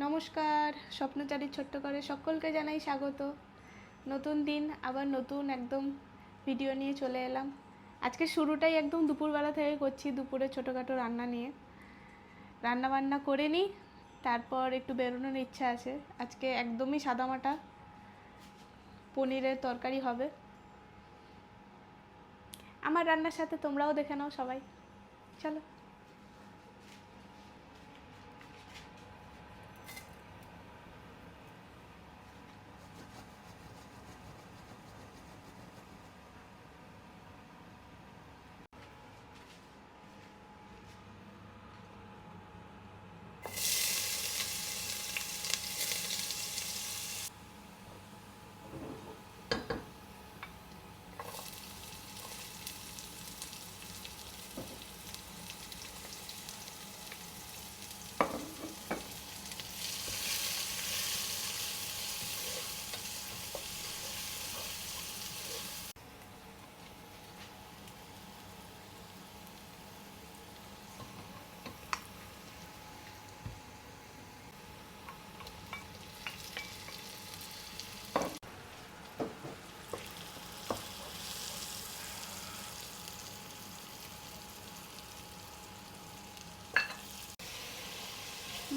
নমস্কার, স্বপ্নচারীর ছোট্ট করে সকলকে জানাই স্বাগত। নতুন দিন, আবার নতুন একদম ভিডিও নিয়ে চলে এলাম। আজকে শুরুটাই একদম দুপুরবেলা থেকে করছি, দুপুরে ছোটোখাটো রান্না নিয়ে। রান্না বান্না করে নিই, তারপর একটু বেরোনোর ইচ্ছা আছে। আজকে একদমই সাদামাটা পনিরের তরকারি হবে। আমার রান্নার সাথে তোমরাও দেখে নাও সবাই, চলো।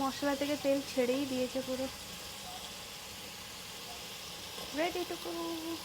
মশলা থেকে তেল ছেড়েই দিয়েছে পুরো। Ready to cook.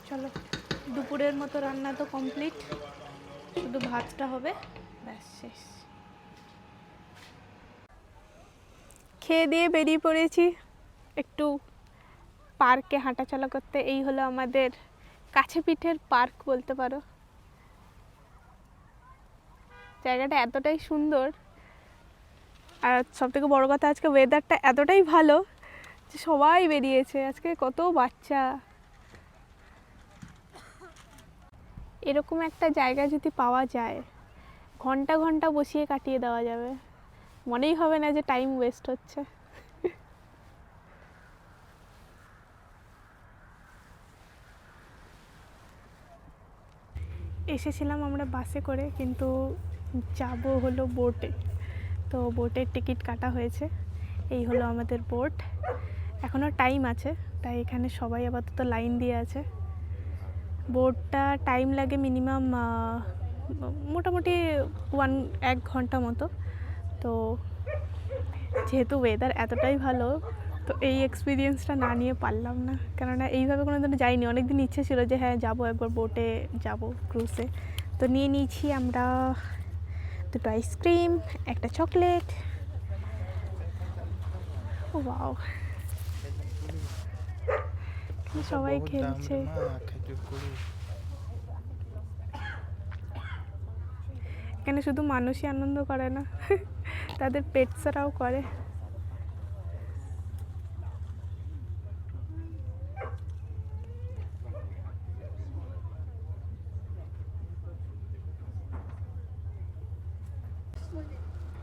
চলো, দুপুরের মতো রান্না তো কমপ্লিট, শুধু ভাতটা হবে, ব্যাস শেষ। খেয়ে দিয়ে বেরিয়ে পড়েছি একটু পার্কে হাঁটাচলা করতে। এই হলো আমাদের কাছে পিঠের পার্ক বলতে পারো। জায়গাটা এতটাই সুন্দর, আর সবথেকে বড় কথা আজকে ওয়েদারটা এতটাই ভালো যে সবাই বেরিয়েছে। আজকে কত বাচ্চা। এরকম একটা জায়গা যদি পাওয়া যায়, ঘন্টা ঘন্টা বসিয়ে কাটিয়ে দেওয়া যাবে, মনেই হবে না যে টাইম ওয়েস্ট হচ্ছে। এসেছিলাম আমরা বাসে করে, কিন্তু যাব হলো বোটে। তো বোটের টিকিট কাটা হয়েছে। এই হলো আমাদের বোট। এখনও টাইম আছে, তাই এখানে সবাই আপাতত লাইন দিয়ে আছে। বোটটা টাইম লাগে মিনিমাম মোটামুটি 1 ঘন্টা মতো। তো যেহেতু ওয়েদার এতটাই ভালো, তো এই এক্সপিরিয়েন্সটা না নিয়ে পারলাম না, কেননা এইভাবে কোনো দিন যাইনি। অনেক দিন ইচ্ছে ছিল যে হ্যাঁ যাবো, একবার বোটে যাব, ক্রুজে। তো নিয়ে নিয়েছি আমরা 2টো আইসক্রিম, একটা চকলেট। ও বাও, সবাই খেলছে। এখানে শুধু মানুষই আনন্দ করে না, তাদের পেটসরাও করে।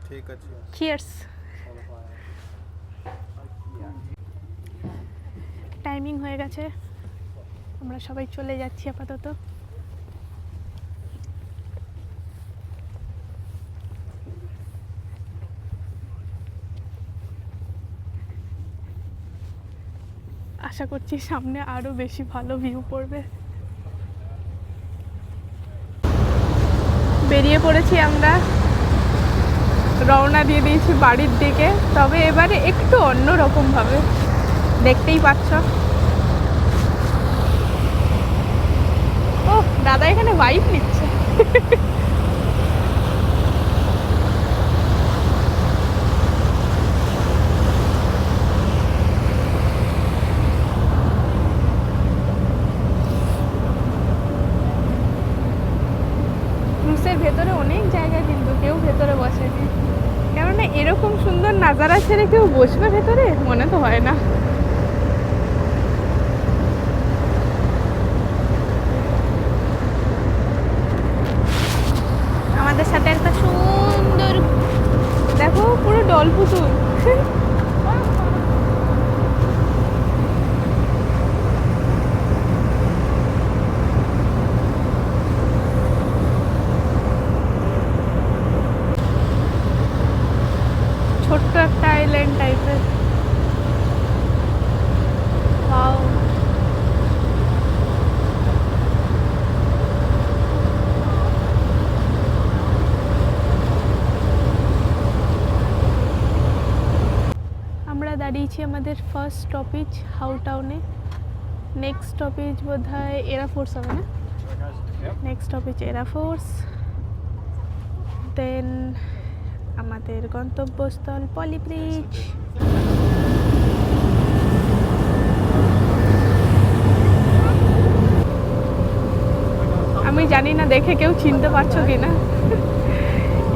ঠিক আছে, চিয়ার্স। টাইমিং হয়ে গেছে, আমরা সবাই চলে যাচ্ছি আপাতত। আশা আশা করছি সামনে আরও বেশি ভালো ভিউ পড়বে। বেরিয়ে পড়েছি আমরা, রওনা দিয়ে দিয়েছি বাড়ির দিকে। তবে এবারে একটু অন্যরকমভাবে, দেখতেই পাচ্ছ। ও দাদা এখানে ভাইব নিচ্ছে। ক্রুজের ভেতরে অনেক জায়গা, কিন্তু কেউ ভেতরে বসেনি, কেননা এরকম সুন্দর নাজারা ছেড়ে কেউ বসবে ভেতরে? মনে তো হয় না। আমাদের সাথে একটা সুন্দর, দেখো পুরো ডল পুতুল। ছোট্ট একটা আইল্যান্ড টাইপের। ওয়াও, আমরা দাঁড়িয়েছি আমাদের ফার্স্ট স্টপেজ হাউ টাউনে। নেক্সট স্টপেজ বোধ হয় এরাফোর্স হবে না? নেক্সট স্টপেজ এরাফোর্স, দেন আমাদের গন্তব্যস্থল পলি ব্রিজ। আমি জানি না দেখে কেউ চিনতে পারছো কিনা,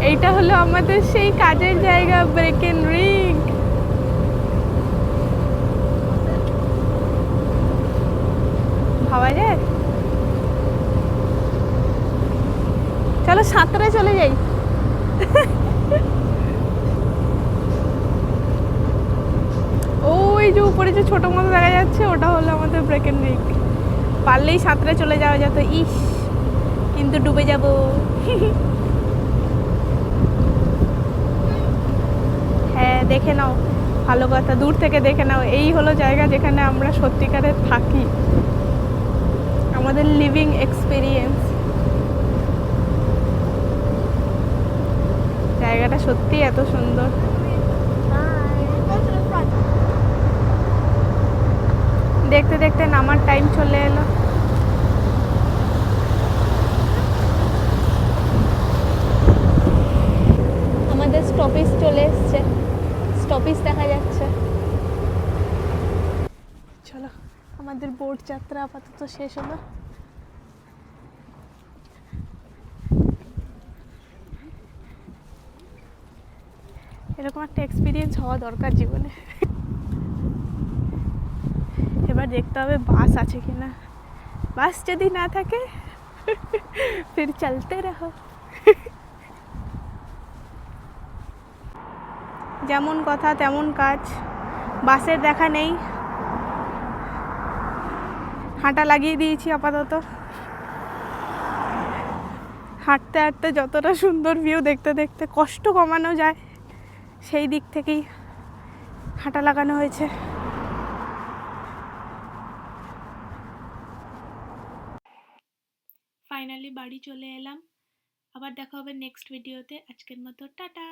এইটা হলো আমাদের সেই কাজের জায়গা ব্রেকেন রিগ। ভাবা যায়? চলো সাঁতরে চলে যাই। ওই যে উপরে যে ছোট মতো দেখা যাচ্ছে, ওটা হলো আমাদের ব্রেকেন রিগ। পারলেই সাঁতরে চলে যাওয়া যেত, ইস, কিন্তু ডুবে যাব। হ্যাঁ দেখে নাও, ভালো কথা, দূর থেকে দেখে নাও। এই হলো জায়গা যেখানে আমরা সত্যিকারের থাকি, আমাদের লিভিং এক্সপিরিয়েন্স। জায়গাটা সত্যি এত সুন্দর। দেখতে দেখতে নামার টাইম চলে এলো। আমাদের স্টপেজ চলে এসছে, স্টপেজ দেখা যাচ্ছে। চলো, আমাদের বোট যাত্রা আপাতত শেষ হলো। এরকম একটা এক্সপিরিয়েন্স হওয়া দরকার জীবনে। এবার দেখতে হবে বাস আছে কিনা। বাস যদি না থাকে ফির চলতে রহো। যেমন কথা তেমন কাজ, বাসের দেখা নেই। হাঁটা লাগিয়ে দিয়েছি আপাতত। হাঁটতে হাঁটতে যতটা সুন্দর ভিউ দেখতে দেখতে কষ্ট কমানো যায়, সেই দিক থেকেই হাঁটা লাগানো হয়েছে। ফাইনালি বাড়ি চলে এলাম। আবার দেখা হবে নেক্সট ভিডিওতে। আজকের মতো টাটা।